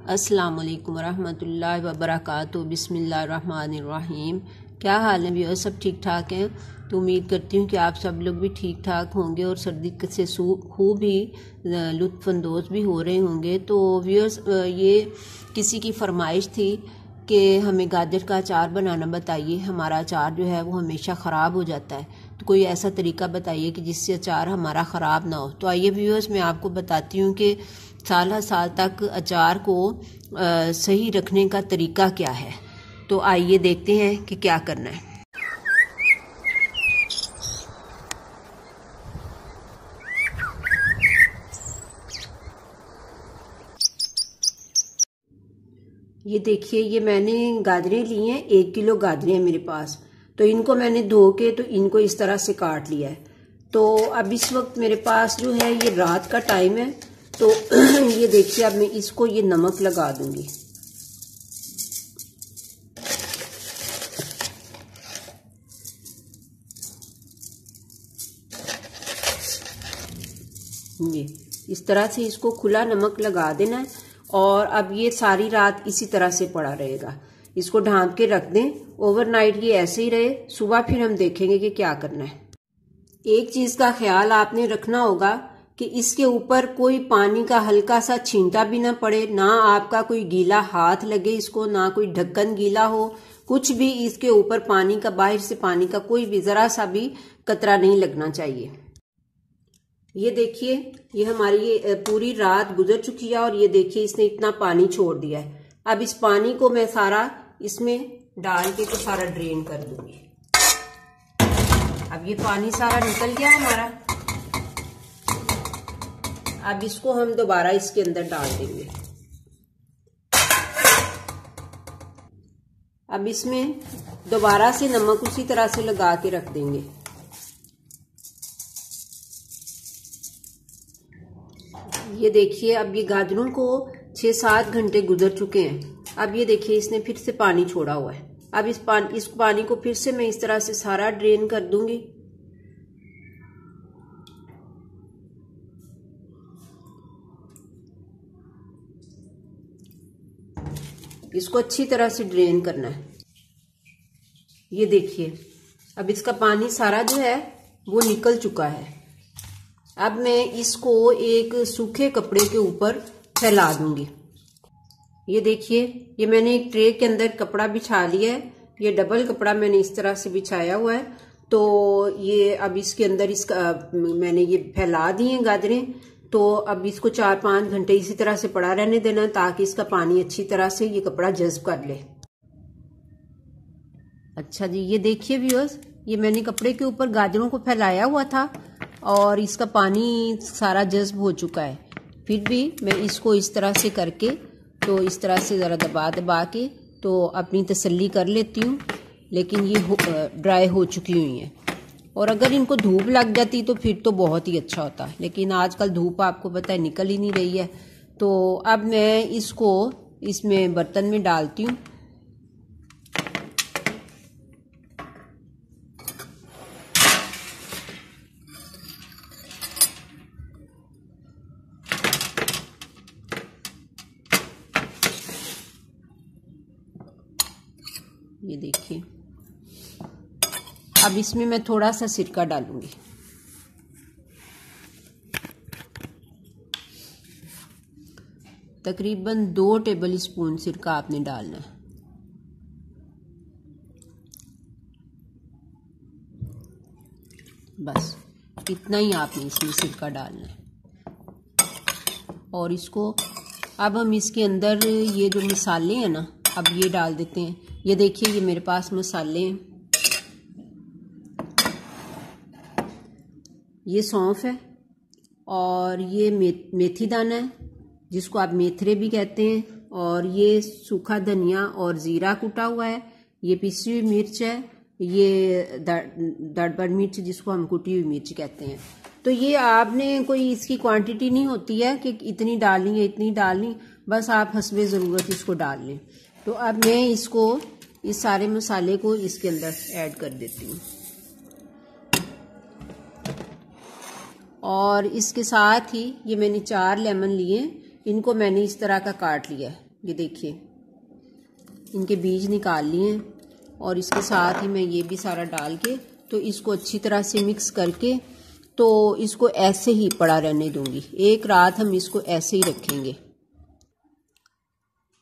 अस्सलाम वालेकुम रहमतुल्लाहि व बरकातुहू। बिस्मिल्लाहिर्रहमानिर्रहीम। क्या हाल है व्यूअर्स, सब ठीक ठाक हैं? तो उम्मीद करती हूँ कि आप सब लोग भी ठीक ठाक होंगे और सर्दी से खूब ही लुत्फ़अंदोज़ भी हो रहे होंगे। तो व्यूअर्स, ये किसी की फरमाइश थी कि हमें गाजर का अचार बनाना बताइए, हमारा अचार जो है वो हमेशा ख़राब हो जाता है, तो कोई ऐसा तरीका बताइए कि जिससे अचार हमारा ख़राब ना हो। तो आइए व्यूअर्स, मैं आपको बताती हूँ कि साल साल तक अचार को सही रखने का तरीका क्या है। तो आइए देखते हैं कि क्या करना है। ये देखिए, ये मैंने गाजरें ली हैं, 1 किलो गाजरें हैं मेरे पास। तो इनको मैंने धो के तो इनको इस तरह से काट लिया है। तो अब इस वक्त मेरे पास जो है ये रात का टाइम है। तो ये देखिए, अब मैं इसको ये नमक लगा दूंगी। ये इस तरह से इसको खुला नमक लगा देना है और अब ये सारी रात इसी तरह से पड़ा रहेगा। इसको ढांप के रख दें, ओवरनाइट ये ऐसे ही रहे। सुबह फिर हम देखेंगे कि क्या करना है। एक चीज का ख्याल आपने रखना होगा कि इसके ऊपर कोई पानी का हल्का सा छींटा भी ना पड़े, ना आपका कोई गीला हाथ लगे इसको, ना कोई ढक्कन गीला हो, कुछ भी इसके ऊपर पानी का, बाहर से पानी का कोई भी जरा सा भी कतरा नहीं लगना चाहिए। ये देखिए, ये हमारी ये पूरी रात गुजर चुकी है और ये देखिए इसने इतना पानी छोड़ दिया है। अब इस पानी को मैं सारा इसमें डाल के तो सारा ड्रेन कर दूंगी। अब ये पानी सारा निकल गया हमारा। अब इसको हम दोबारा इसके अंदर डाल देंगे। अब इसमें दोबारा से नमक उसी तरह से लगा के रख देंगे। ये देखिए, अब ये गाजरों को 6-7 घंटे गुजर चुके हैं। अब ये देखिए, इसने फिर से पानी छोड़ा हुआ है। अब इस पानी को फिर से मैं इस तरह से सारा ड्रेन कर दूंगी। इसको अच्छी तरह से ड्रेन करना है। ये देखिए, अब इसका पानी सारा जो है वो निकल चुका है। अब मैं इसको एक सूखे कपड़े के ऊपर फैला दूंगी। ये देखिए, ये मैंने एक ट्रे के अंदर कपड़ा बिछा लिया है। ये डबल कपड़ा मैंने इस तरह से बिछाया हुआ है। तो ये अब इसके अंदर मैंने ये फैला दी हैं गाजरें। तो अब इसको 4-5 घंटे इसी तरह से पड़ा रहने देना ताकि इसका पानी अच्छी तरह से ये कपड़ा जज्ब कर ले। अच्छा जी, ये देखिए व्यूअर्स, ये मैंने कपड़े के ऊपर गाजरों को फैलाया हुआ था और इसका पानी सारा जज्ब हो चुका है। फिर भी मैं इसको इस तरह से करके, तो इस तरह से ज़रा दबा दबा के तो अपनी तसल्ली कर लेती हूँ। लेकिन ये ड्राई हो चुकी हुई हैं और अगर इनको धूप लग जाती तो फिर तो बहुत ही अच्छा होता, लेकिन आजकल धूप आपको पता है निकल ही नहीं रही है। तो अब मैं इसको इसमें बर्तन में डालती हूँ। ये देखिए, अब इसमें मैं थोड़ा सा सिरका डालूंगी। तकरीबन 2 टेबल स्पून सिरका आपने डालना है। बस इतना ही आपने इसमें सिरका डालना है। और इसको अब हम इसके अंदर ये जो मसाले हैं ना, अब ये डाल देते हैं। ये देखिए, ये मेरे पास मसाले हैं। ये सौंफ है और ये मेथी दाना है, जिसको आप मेथरे भी कहते हैं, और ये सूखा धनिया और जीरा कुटा हुआ है। ये पिसी हुई मिर्च है, ये दड़बड़ मिर्च जिसको हम कुटी हुई मिर्च कहते हैं। तो ये आपने कोई इसकी क्वांटिटी नहीं होती है कि इतनी डालनी है इतनी डालनी, बस आप हस्बे ज़रूरत इसको डाल लें। तो अब मैं इसको, इस सारे मसाले को इसके अंदर ऐड कर देती हूँ। और इसके साथ ही ये मैंने 4 लेमन लिए, इनको मैंने इस तरह का काट लिया है। ये देखिए इनके बीज निकाल लिए और इसके साथ ही मैं ये भी सारा डाल के तो इसको अच्छी तरह से मिक्स करके तो इसको ऐसे ही पड़ा रहने दूंगी। एक रात हम इसको ऐसे ही रखेंगे।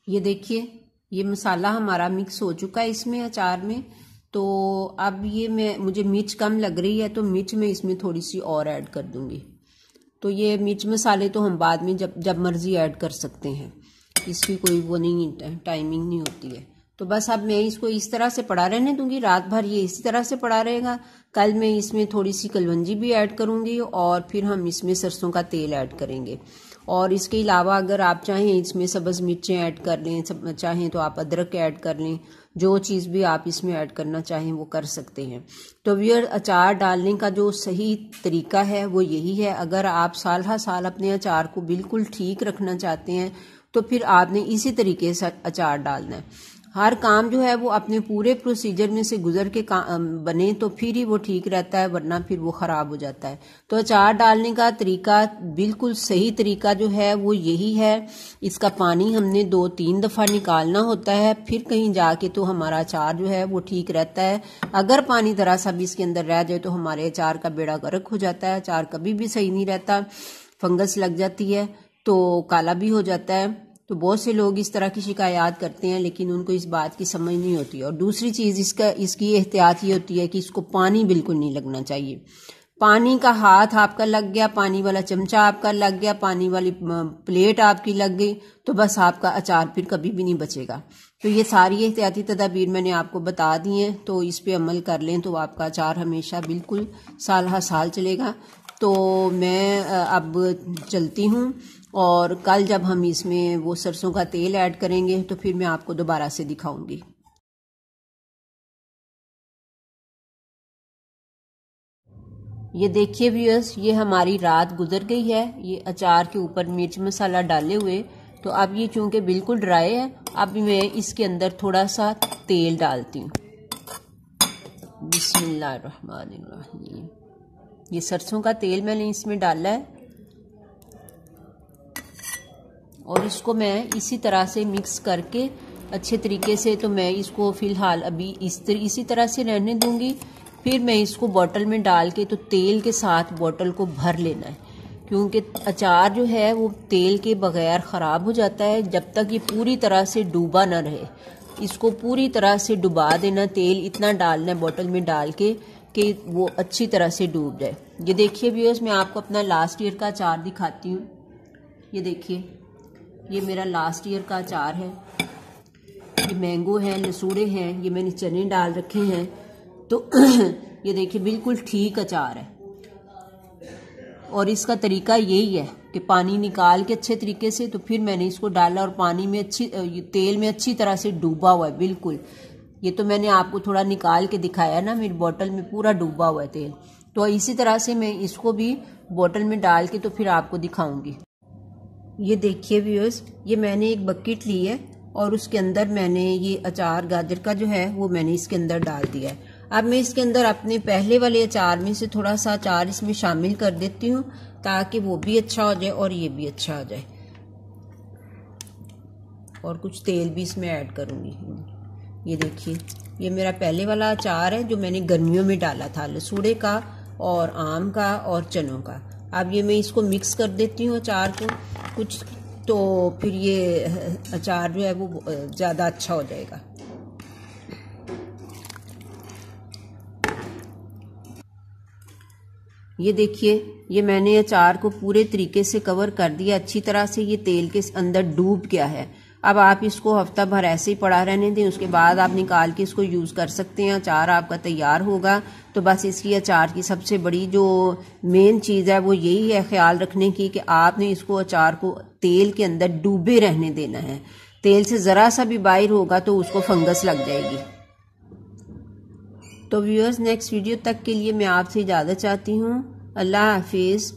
ये देखिए ये मसाला हमारा मिक्स हो चुका है इसमें अचार में। तो अब ये मुझे मिर्च कम लग रही है तो मिर्च मैं इसमें थोड़ी सी और ऐड कर दूंगी। तो ये मिर्च मसाले तो हम बाद में जब मर्जी ऐड कर सकते हैं, इसकी कोई वो नहीं टाइमिंग नहीं होती है। तो बस अब मैं इसको इस तरह से पड़ा रहने दूंगी, रात भर ये इसी तरह से पड़ा रहेगा। कल मैं इसमें थोड़ी सी कलवंजी भी ऐड करूंगी और फिर हम इसमें सरसों का तेल ऐड करेंगे। और इसके अलावा अगर आप चाहें इसमें सब्ज़ मिर्चें ऐड कर लें, चाहें तो आप अदरक ऐड कर लें, जो चीज़ भी आप इसमें ऐड करना चाहें वो कर सकते हैं। तो व्यूअर अचार डालने का जो सही तरीका है वो यही है। अगर आप साल हर साल अपने अचार को बिल्कुल ठीक रखना चाहते हैं तो फिर आपने इसी तरीके से अचार डालना है। हर काम जो है वो अपने पूरे प्रोसीजर में से गुजर के बने तो फिर ही वो ठीक रहता है, वरना फिर वो ख़राब हो जाता है। तो अचार डालने का तरीका बिल्कुल सही तरीका जो है वो यही है। इसका पानी हमने 2-3 दफ़ा निकालना होता है, फिर कहीं जाके तो हमारा अचार जो है वो ठीक रहता है। अगर पानी ज़रा सा भी इसके अंदर रह जाए तो हमारे अचार का बेड़ा गर्क हो जाता है। अचार कभी भी सही नहीं रहता, फंगस लग जाती है तो काला भी हो जाता है। तो बहुत से लोग इस तरह की शिकायत करते हैं लेकिन उनको इस बात की समझ नहीं होती। और दूसरी चीज़ इसकी एहतियात ये होती है कि इसको पानी बिल्कुल नहीं लगना चाहिए। पानी का हाथ आपका लग गया, पानी वाला चमचा आपका लग गया, पानी वाली प्लेट आपकी लग गई तो बस आपका अचार फिर कभी भी नहीं बचेगा। तो ये सारी एहतियाती तदाबीर मैंने आपको बता दी हैं, तो इस पे अमल कर लें तो आपका अचार हमेशा बिल्कुल साल हर साल चलेगा। तो मैं अब चलती हूँ और कल जब हम इसमें वो सरसों का तेल ऐड करेंगे तो फिर मैं आपको दोबारा से दिखाऊंगी। ये देखिए व्यूअर्स, ये हमारी रात गुजर गई है ये अचार के ऊपर मिर्च मसाला डाले हुए। तो अब ये चूंकि बिल्कुल ड्राई है, अब मैं इसके अंदर थोड़ा सा तेल डालती हूँ। बिस्मिल्लाहिर्रहमानिर्रहीम। ये सरसों का तेल मैंने इसमें डाला है और इसको मैं इसी तरह से मिक्स करके अच्छे तरीके से, तो मैं इसको फ़िलहाल अभी इसी तरह से रहने दूंगी। फिर मैं इसको बोतल में डाल के तो तेल के साथ बोतल को भर लेना है, क्योंकि अचार जो है वो तेल के बगैर ख़राब हो जाता है जब तक ये पूरी तरह से डूबा ना रहे। इसको पूरी तरह से डुबा देना, तेल इतना डालना है बोतल में डाल के कि वो अच्छी तरह से डूब जाए। ये देखिए व्यूअर्स, मैं आपको अपना लास्ट ईयर का अचार दिखाती हूँ। ये देखिए ये मेरा लास्ट ईयर का अचार है। ये मैंगो है, लसूड़े हैं, ये मैंने चने डाल रखे हैं। तो ये देखिए बिल्कुल ठीक अचार है। और इसका तरीका यही है कि पानी निकाल के अच्छे तरीके से तो फिर मैंने इसको डाला और पानी में तेल में अच्छी तरह से डूबा हुआ है बिल्कुल। ये तो मैंने आपको थोड़ा निकाल के दिखाया ना, मेरी बोतल में पूरा डूबा हुआ है तेल। तो इसी तरह से मैं इसको भी बोतल में डाल के तो फिर आपको दिखाऊंगी। ये देखिए व्यूअर्स, ये मैंने एक बकेट ली है और उसके अंदर मैंने ये अचार गाजर का जो है वो मैंने इसके अंदर डाल दिया है। अब मैं इसके अंदर अपने पहले वाले अचार में से थोड़ा सा अचार इसमें शामिल कर देती हूँ ताकि वो भी अच्छा हो जाए और ये भी अच्छा हो जाए। और कुछ तेल भी इसमें ऐड करूँगी। ये देखिए ये मेरा पहले वाला अचार है जो मैंने गर्मियों में डाला था, लसूड़े का और आम का और चनों का। अब ये मैं इसको मिक्स कर देती हूँ अचार को कुछ, तो फिर ये अचार जो है वो ज़्यादा अच्छा हो जाएगा। ये देखिए ये मैंने अचार को पूरे तरीके से कवर कर दिया, अच्छी तरह से ये तेल के अंदर डूब गया है। अब आप इसको हफ्ता भर ऐसे ही पड़ा रहने दें, उसके बाद आप निकाल के इसको यूज़ कर सकते हैं। अचार आपका तैयार होगा। तो बस इसकी अचार की सबसे बड़ी जो मेन चीज़ है वो यही है ख्याल रखने की कि आपने इसको अचार को तेल के अंदर डूबे रहने देना है। तेल से ज़रा सा भी बाहर होगा तो उसको फंगस लग जाएगी। तो व्यूअर्स, नेक्स्ट वीडियो तक के लिए मैं आपसे इजाज़त चाहती हूँ। अल्लाह हाफिज़।